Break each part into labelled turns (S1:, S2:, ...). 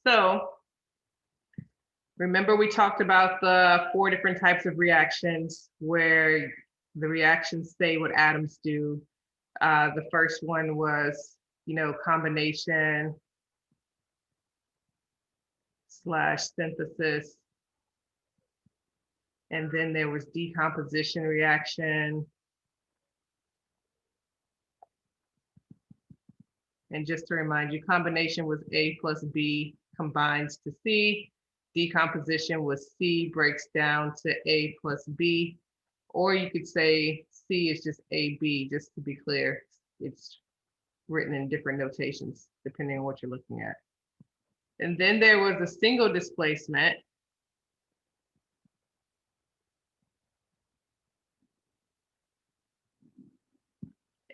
S1: So remember we talked about the 4 different types of reactions where the reactions say what atoms do. The first one was, combination / synthesis. And then there was decomposition reaction. And just to remind you, combination was A plus B combines to C. Decomposition was C breaks down to A plus B. Or you could say C is just AB, just to be clear. It's written in different notations, depending on what you're looking at. And then there was a single displacement.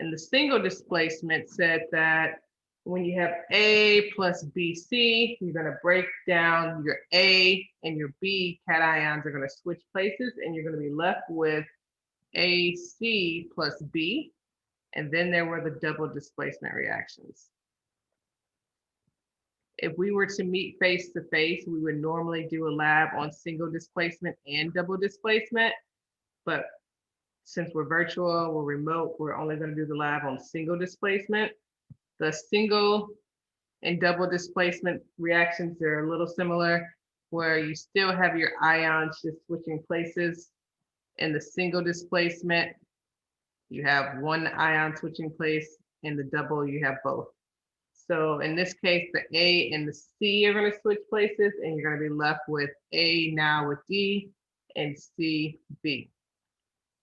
S1: And the single displacement said that when you have A plus BC, you're going to break down your A and your B cations are going to switch places, and you're going to be left with AC plus B. And then there were the double displacement reactions. If we were to meet face to face, we would normally do a lab on single displacement and double displacement. But since we're virtual, we're remote, we're only going to do the lab on single displacement. The single and double displacement reactions, they're a little similar, where you still have your ions just switching places. In the single displacement, you have one ion switching place. In the double, you have both. So in this case, the A and the C are going to switch places, and you're going to be left with A now with D and C, B.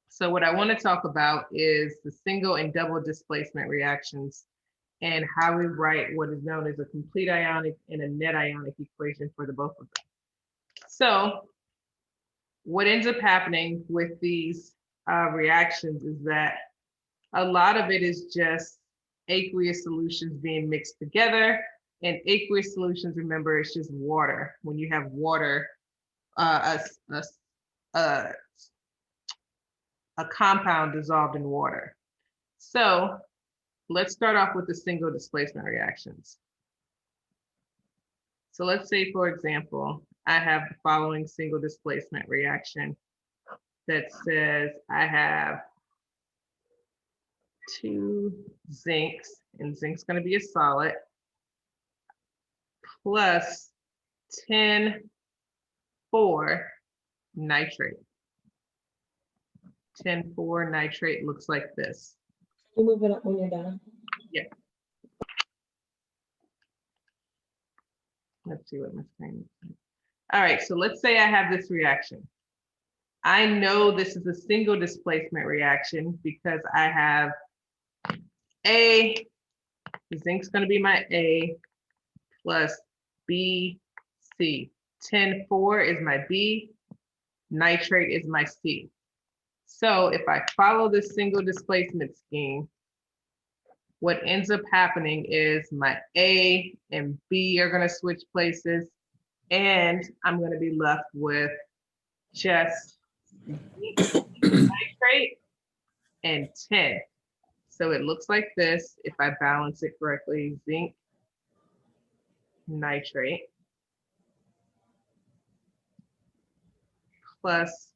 S1: So what I want to talk about is the single and double displacement reactions and how we write what is known as a complete ionic and a net ionic equation for the both of them. So what ends up happening with these reactions is that a lot of it is just aqueous solutions being mixed together. And aqueous solutions, remember, it's just water. When you have water, a compound dissolved in water. So let's start off with the single displacement reactions. So let's say, for example, I have the following single displacement reaction that says I have 2 zincs, and zinc's going to be a solid, plus 10,4 nitrate. 10,4 nitrate looks like this.
S2: Can you move it up when you're done?
S1: Yeah. Let's see what my screen is. All right, so let's say I have this reaction. I know this is a single displacement reaction because I have A, the zinc's going to be my A, plus B, C. 10,4 is my B, nitrate is my C. So if I follow this single displacement scheme, what ends up happening is my A and B are going to switch places, and I'm going to be left with just nitrate and 10. So it looks like this if I balance it correctly: zinc, nitrate, plus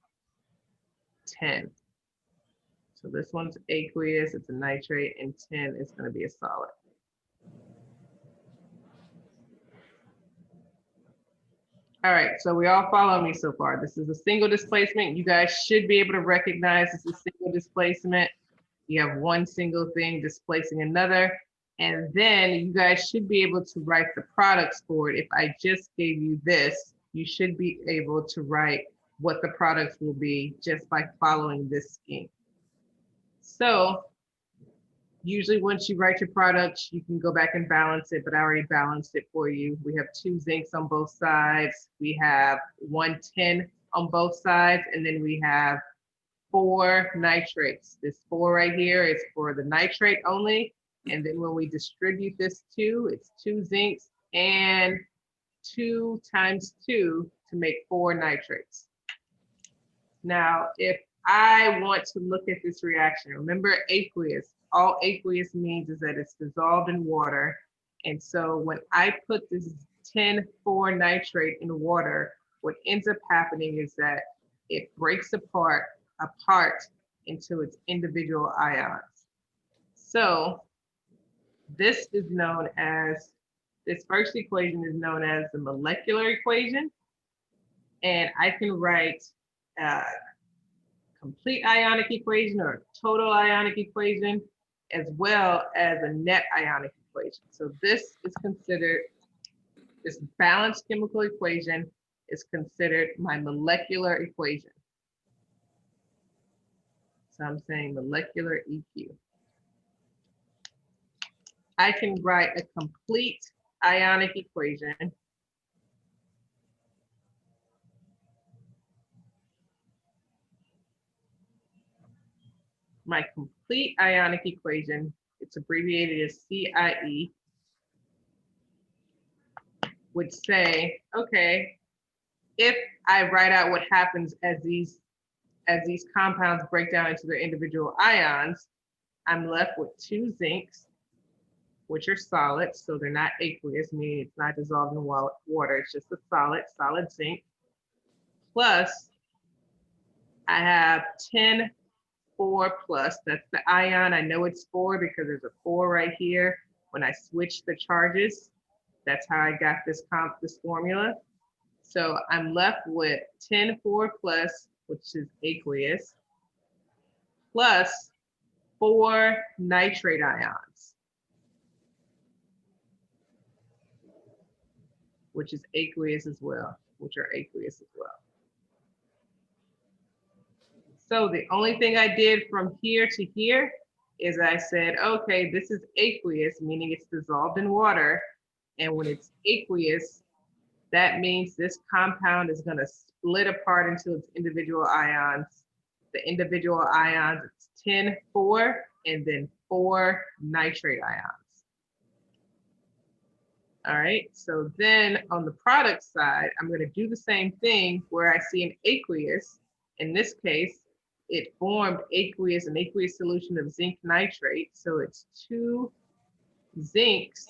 S1: 10. So this one's aqueous, it's a nitrate, and 10 is going to be a solid. All right, so we all follow me so far. This is a single displacement. You guys should be able to recognize this is a single displacement. You have one single thing displacing another. And then you guys should be able to write the products for it. If I just gave you this, you should be able to write what the products will be just by following this scheme. So usually once you write your products, you can go back and balance it, but I already balanced it for you. We have 2 zincs on both sides. We have 110 on both sides, and then we have 4 nitrates. This 4 right here is for the nitrate only. And then when we distribute this 2, it's 2 zincs and 2 times 2 to make 4 nitrates. Now, if I want to look at this reaction, remember aqueous, all aqueous means is that it's dissolved in water. And so when I put this 10,4 nitrate in water, what ends up happening is that it breaks apart into its individual ions. So this first equation is known as the molecular equation. And I can write a complete ionic equation or total ionic equation, as well as a net ionic equation. So this balanced chemical equation is considered my molecular equation. So I'm saying molecular EQ. I can write a complete ionic equation. My complete ionic equation, it's abbreviated as CIE, would say, okay, if I write out what happens as these compounds break down into their individual ions, I'm left with 2 zincs, which are solids, so they're not aqueous, meaning it's not dissolved in water, it's just a solid zinc. Plus, I have 10,4 plus, that's the ion. I know it's 4 because there's a 4 right here. When I switch the charges, that's how I got this formula. So I'm left with 10,4 plus, which is aqueous, plus 4 nitrate ions, which is aqueous as well, So the only thing I did from here to here is I said, okay, this is aqueous, meaning it's dissolved in water. And when it's aqueous, that means this compound is going to split apart into its individual ions. The individual ions, it's 10,4 and then 4 nitrate ions. All right, so then on the product side, I'm going to do the same thing where I see an aqueous. In this case, it formed an aqueous solution of zinc nitrate. So it's 2 zincs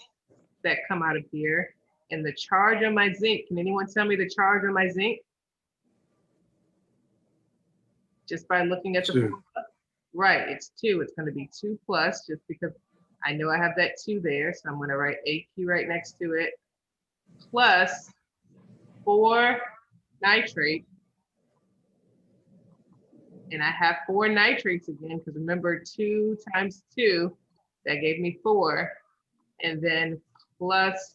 S1: that come out of here. And the charge on my zinc, can anyone tell me the charge on my zinc? Just by looking at the formula? Right, it's 2. It's going to be 2 plus, just because I know I have that 2 there. So I'm going to write AQ right next to it, plus 4 nitrate. And I have 4 nitrates again, because remember 2 times 2, that gave me 4. And then plus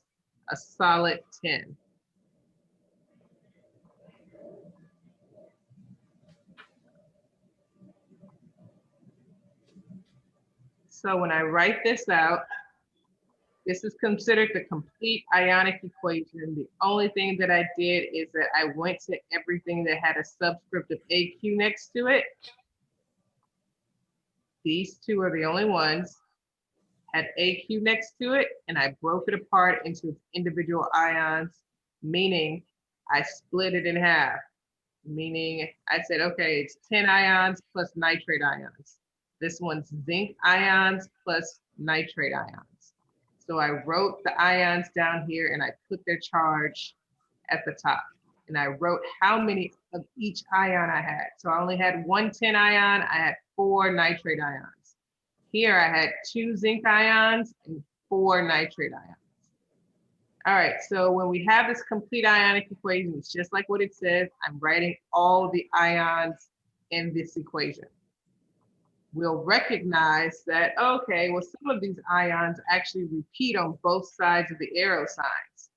S1: a solid 10. So when I write this out, this is considered the complete ionic equation. The only thing that I did is that I went to everything that had a subscript of AQ next to it. These 2 are the only ones, had AQ next to it, and I broke it apart into its individual ions, meaning I split it in half, meaning I said, okay, it's 10 ions plus nitrate ions. This one's zinc ions plus nitrate ions. So I wrote the ions down here and I put their charge at the top. And I wrote how many of each ion I had. So I only had 1 10 ion, I had 4 nitrate ions. Here I had 2 zinc ions and 4 nitrate ions. All right, so when we have this complete ionic equation, it's just like what it says. I'm writing all the ions in this equation. We'll recognize that, okay, well, some of these ions actually repeat on both sides of the arrow signs.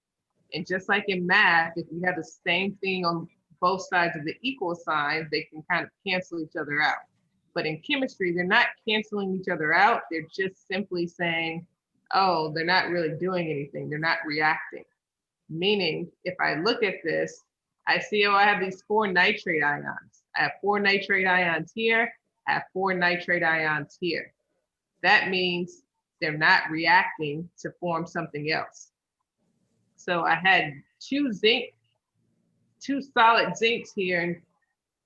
S1: And just like in math, if you have the same thing on both sides of the equal sign, they can kind of cancel each other out. But in chemistry, they're not canceling each other out. They're just simply saying, oh, they're not really doing anything. They're not reacting. Meaning, if I look at this, I see, oh, I have these 4 nitrate ions. I have 4 nitrate ions here. I have 4 nitrate ions here. That means they're not reacting to form something else. So I had 2 solid zincs here and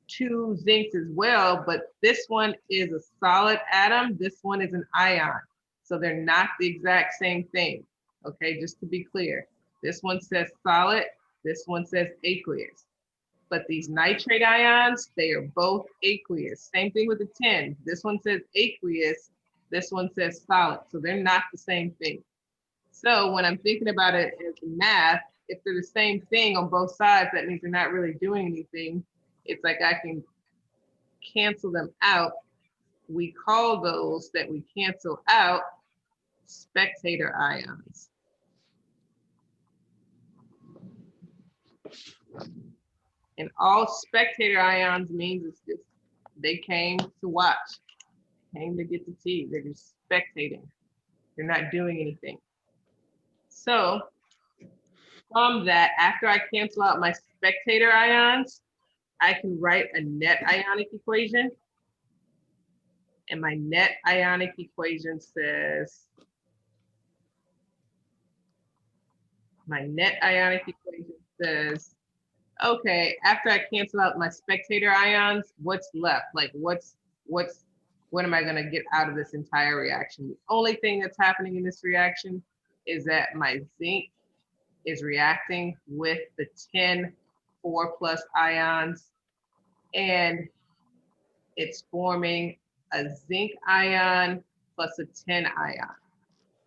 S1: 2 zincs as well, but this one is a solid atom. This one is an ion. So they're not the exact same thing. Okay, just to be clear. This one says solid, this one says aqueous. But these nitrate ions, they are both aqueous. Same thing with the tin. This one says aqueous, this one says solid. So they're not the same thing. So when I'm thinking about it as math, if they're the same thing on both sides, that means they're not really doing anything. It's like I can cancel them out. We call those that we cancel out spectator ions. And all spectator ions means is just they came to watch, came to get the tea. They're just spectating. They're not doing anything. So from that, after I cancel out my spectator ions, I can write a net ionic equation. And my net ionic equation says, okay, after I cancel out my spectator ions, what's left? Like what am I gonna get out of this entire reaction? The only thing that's happening in this reaction is that my zinc is reacting with the tin 4+ ions, and it's forming a zinc ion plus a tin ion.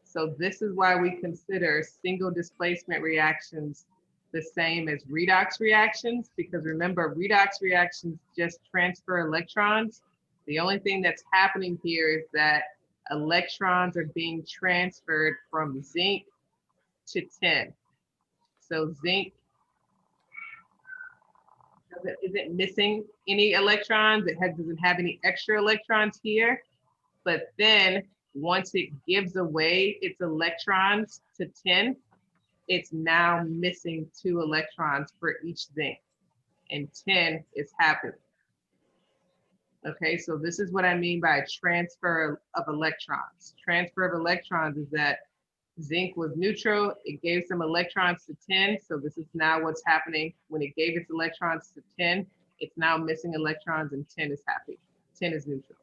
S1: So this is why we consider single displacement reactions the same as redox reactions, because remember, redox reactions just transfer electrons. The only thing that's happening here is that electrons are being transferred from zinc to tin. So zinc isn't missing any electrons. It doesn't have any extra electrons here. But then once it gives away its electrons to tin, it's now missing 2 electrons for each zinc, and tin is happy. Okay, so this is what I mean by transfer of electrons. Transfer of electrons is that zinc was neutral, it gave some electrons to tin, so this is now what's happening. When it gave its electrons to tin, it's now missing electrons and tin is happy. Tin is neutral.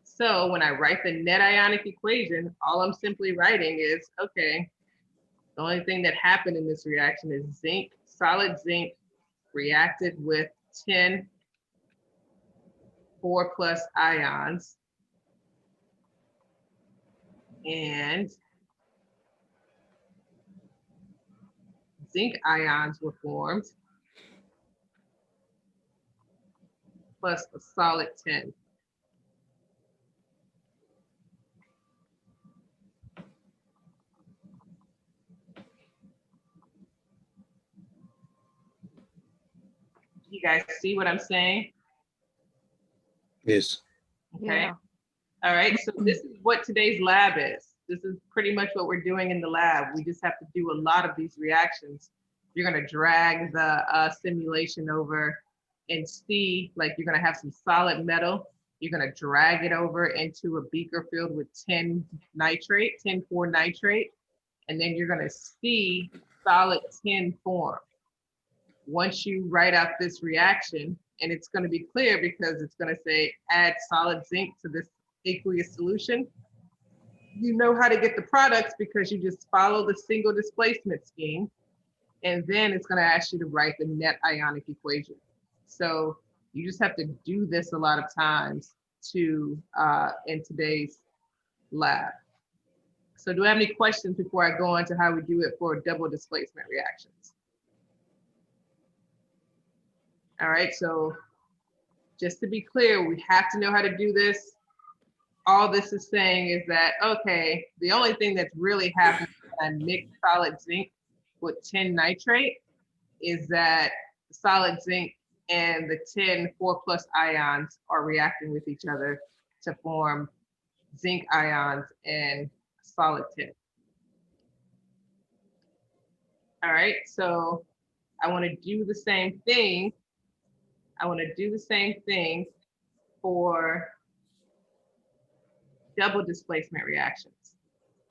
S1: So when I write the net ionic equation, all I'm simply writing is, okay, the only thing that happened in this reaction is zinc, solid zinc reacted with tin 4+ ions, and zinc ions were formed plus a solid tin. You guys see what I'm saying?
S3: Yes.
S1: Okay.
S4: Yeah.
S1: All right. So this is what today's lab is. This is pretty much what we're doing in the lab. We just have to do a lot of these reactions. You're going to drag the simulation over and see, like you're going to have some solid metal. You're going to drag it over into a beaker filled with tin nitrate, tin 4 nitrate, and then you're going to see solid tin form. Once you write out this reaction, and it's going to be clear because it's going to say add solid zinc to this aqueous solution, you know how to get the products because you just follow the single displacement scheme, and then it's going to ask you to write the net ionic equation. So you just have to do this a lot of times to in today's lab. So do I have any questions before I go on to how we do it for double displacement reactions? All right, so just to be clear, we have to know how to do this. All this is saying is that, okay, the only thing that's really happening when I mix solid zinc with tin nitrate is that solid zinc and the tin 4+ ions are reacting with each other to form zinc ions and solid tin. All right, so I want to do the same thing. For double displacement reactions.